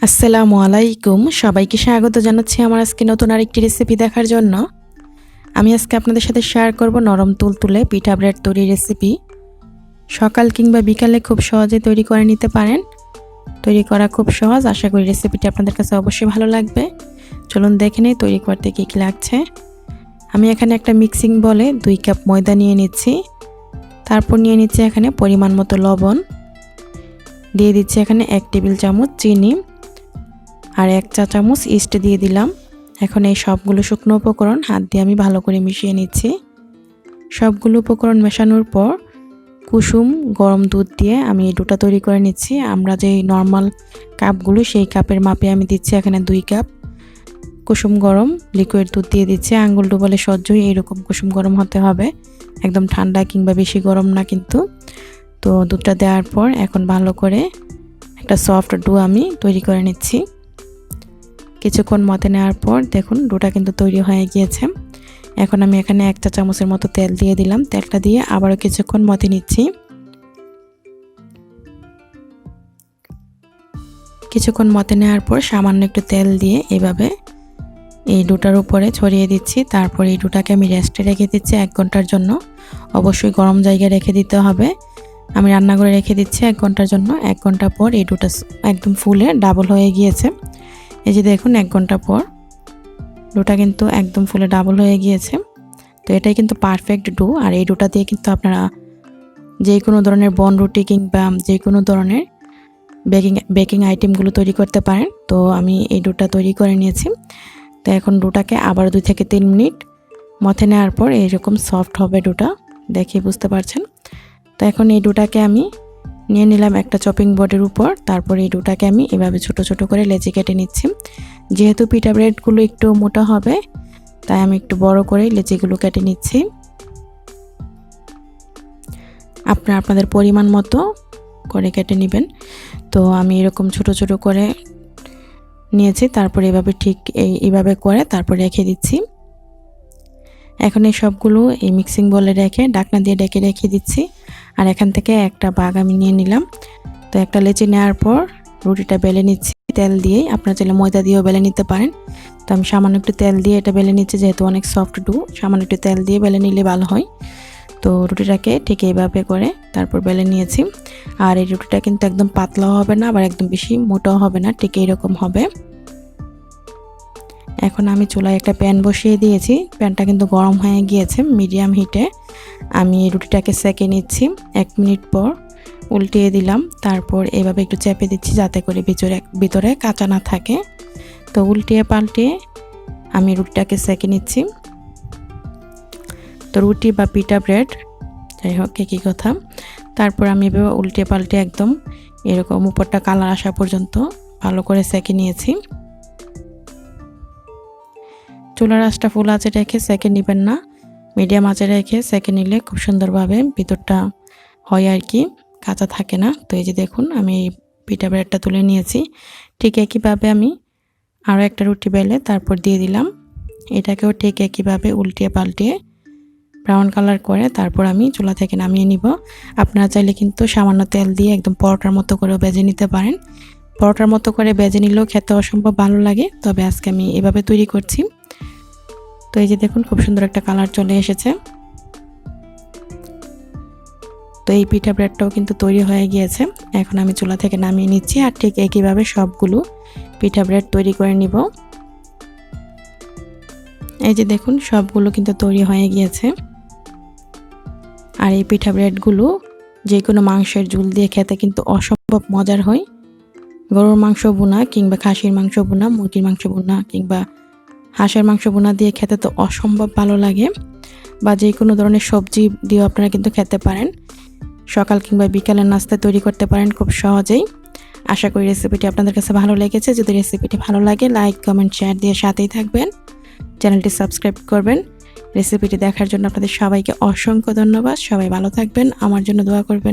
আসসালামু আলাইকুম, সবাইকে স্বাগত জানাচ্ছি আমার আজকে নতুন আরেকটি রেসিপি দেখার জন্য। আমি আজকে আপনাদের সাথে শেয়ার করব নরম তুলতুলে পিঠা ব্রেড তৈরির রেসিপি। সকাল কিংবা বিকালে খুব সহজে তৈরি করে নিতে পারেন। তৈরি করা খুব সহজ, আশা করি রেসিপিটি আপনাদের কাছে অবশ্যই ভালো লাগবে। চলুন দেখে নিই তৈরি করতে কী কী লাগছে। আমি এখানে একটা মিক্সিং বলে 2 কাপ ময়দা নিয়ে নিচ্ছি। তারপর নিয়ে নিচ্ছি এখানে পরিমাণ মতো লবণ, দিয়ে দিচ্ছি এখানে 1 টেবিল চামচ চিনি আর 1 চা চামচ ইস্ট দিয়ে দিলাম। এখন এই সবগুলো শুকনো উপকরণ হাত দিয়ে আমি ভালো করে মিশিয়ে নিচ্ছি। সবগুলো উপকরণ মেশানোর পর কুসুম গরম দুধ দিয়ে আমি এই ডোটা তৈরি করে নিচ্ছি। আমরা যে নর্মাল কাপগুলো সেই কাপের মাপে আমি দিচ্ছি এখানে 2 কাপ কুসুম গরম লিকুইড দুধ দিয়ে দিচ্ছি। আঙ্গুল ডুবালে সহ্যই এরকম কুসুম গরম হতে হবে, একদম ঠান্ডা কিংবা বেশি গরম না কিন্তু। তো দুধটা দেওয়ার পর এখন ভালো করে একটা সফট ডো আমি তৈরি করে নিচ্ছি। কিছুক্ষণ মতে নেওয়ার পর দেখুন ডোটা কিন্তু তৈরি হয়ে গিয়েছে। এখন আমি এখানে 1 চা চামচের মতো তেল দিয়ে দিলাম। তেলটা দিয়ে আবারও কিছুক্ষণ মতে নিচ্ছি। কিছুক্ষণ মতে নেওয়ার পর সামান্য একটু তেল দিয়ে এভাবে এই ডোটার উপরে ছড়িয়ে দিচ্ছি। তারপর এই ডোটাকে আমি রেস্টে রেখে দিচ্ছি 1 ঘন্টার জন্য। অবশ্যই গরম জায়গায় রেখে দিতে হবে। আমি রান্নাঘরে রেখে দিচ্ছি 1 ঘন্টার জন্য। 1 ঘন্টা পর এই ডোটা একদম ফুলে ডাবল হয়ে গিয়েছে। এই যে দেখুন 1 ঘন্টা পর ডোটা কিন্তু একদম ফুলে ডাবল হয়ে গিয়েছে। তো এটাই কিন্তু পারফেক্ট ডো। আর এই ডোটা দিয়ে কিন্তু আপনারা যে কোনো ধরনের বন রুটি কিংবা যে কোনো ধরনের বেকিং আইটেমগুলো তৈরি করতে পারেন। তো আমি এই ডোটা তৈরি করে নিয়েছি। তো এখন ডোটাকে আবার 2 থেকে 3 মিনিট মথে নেওয়ার পর এরকম সফট হবে ডোটা, দেখে বুঝতে পারছেন। তো এখন এই ডোটাকে আমি নিয়ে নিলাম একটা চপিং বোর্ডের উপর। তারপর এই ডোটাকে আমি এভাবে ছোট ছোট করে লেচি কেটে নিচ্ছি। যেহেতু পিঠা ব্রেডগুলো একটু মোটা হবে তাই আমি একটু বড় করে লেচিগুলো কেটে নিচ্ছি। আপনাদের পরিমাণ মতো করে কেটে নেবেন। তো আমি এরকম ছোট ছোট করে নিয়েছি। তারপর এভাবে ঠিক এইভাবে করে তারপর রেখে দিচ্ছি। এখন এই সবগুলো এই মিক্সিং বলে রেখে ঢাকনা দিয়ে ঢেকে রেখে দিচ্ছি। আর এখান থেকে একটা ভাগ আমি নিয়ে নিলাম। তো একটা লেচি নেওয়ার পর রুটিটা বেলে নিচ্ছি তেল দিয়েই। আপনারা চাইলে ময়দা দিয়েও বেলে নিতে পারেন। তো আমি সামান্য একটু তেল দিয়ে এটা বেলে নিচ্ছি, যেহেতু অনেক সফট ডো, সামান্য একটু তেল দিয়ে বেলে নিলে ভালো হয়। তো রুটিটাকে ঠিক এইভাবে করে তারপর বেলে নিয়েছি। আর এই রুটিটা কিন্তু একদম পাতলাও হবে না আবার একদম বেশি মোটাও হবে না, ঠিক এইরকম হবে। এখন আমি চুলায় একটা প্যান বসিয়ে দিয়েছি। প্যানটা কিন্তু গরম হয়ে গিয়েছে। মিডিয়াম হিটে আমি এই রুটিটাকে সেঁকে নিচ্ছি। 1 মিনিট পর উল্টিয়ে দিলাম। তারপর এভাবে একটু চেপে দিচ্ছি যাতে করে ভিতরে কাঁচা না থাকে। তো উল্টিয়ে পাল্টিয়ে আমি রুটিটাকে সেঁকে নিচ্ছি। তো রুটি বা পিঠা ব্রেড যাই হোক একই কথা। তারপর আমি এভাবে উল্টিয়ে পাল্টে একদম এরকম উপরটা কালার আসা পর্যন্ত ভালো করে সেঁকে নিয়েছি। চুলার আঁচটা ফুল আঁচে রেখে সেঁকে নেবেন না, মিডিয়াম আঁচে রেখে সেঁকে নিলে খুব সুন্দরভাবে ভিতরটা হয় আর কি, কাঁচা থাকে না। তো এই যে দেখুন আমি পিঠা ব্রেডটা তুলে নিয়েছি। ঠিক একইভাবে আমি আরও একটা রুটি বেলে তারপর দিয়ে দিলাম। এটাকেও ঠিক একইভাবে উল্টিয়ে পাল্টিয়ে ব্রাউন কালার করে তারপর আমি চুলা থেকে নামিয়ে নিব। আপনারা চাইলে কিন্তু সামান্য তেল দিয়ে একদম পরোটার মতো করে ভেজে নিতে পারেন। পরোটার মতো করে ভেজে নিলেও খেতে অসম্ভব ভালো লাগে, তবে আজকে আমি এভাবে তৈরি করছি। তো এই যে দেখুন খুব সুন্দর একটা কালার চলে এসেছে। তো এই পিঠা ব্রেডটাও কিন্তু তৈরি হয়ে গিয়েছে। এখন আমি চুলা থেকে নামিয়ে নিচ্ছি। আর ঠিক একইভাবে সবগুলো পিঠা ব্রেড তৈরি করে নিব। এই যে দেখুন সবগুলো কিন্তু তৈরি হয়ে গিয়েছে। আর এই পিঠা ব্রেডগুলো যে কোনো মাংসের ঝোল দিয়ে খেতে কিন্তু অসম্ভব মজার হয়। গরুর মাংস ভুনা কিংবা খাসির মাংস ভুনা, মুরগির মাংস ভুনা কিংবা হাঁসের মাংস ভুনা দিয়ে খেতে তো অসম্ভব ভালো লাগে। বা যে কোনো ধরনের সবজি দিয়েও আপনারা কিন্তু খেতে পারেন। সকাল কিংবা বিকালের নাস্তায় তৈরি করতে পারেন খুব সহজেই। আশা করি রেসিপিটি আপনাদের কাছে ভালো লেগেছে। যদি রেসিপিটি ভালো লাগে লাইক কমেন্ট শেয়ার দিয়ে সাথেই থাকবেন, চ্যানেলটি সাবস্ক্রাইব করবেন। রেসিপিটি দেখার জন্য আপনাদের সবাইকে অসংখ্য ধন্যবাদ। সবাই ভালো থাকবেন, আমার জন্য দোয়া করবেন।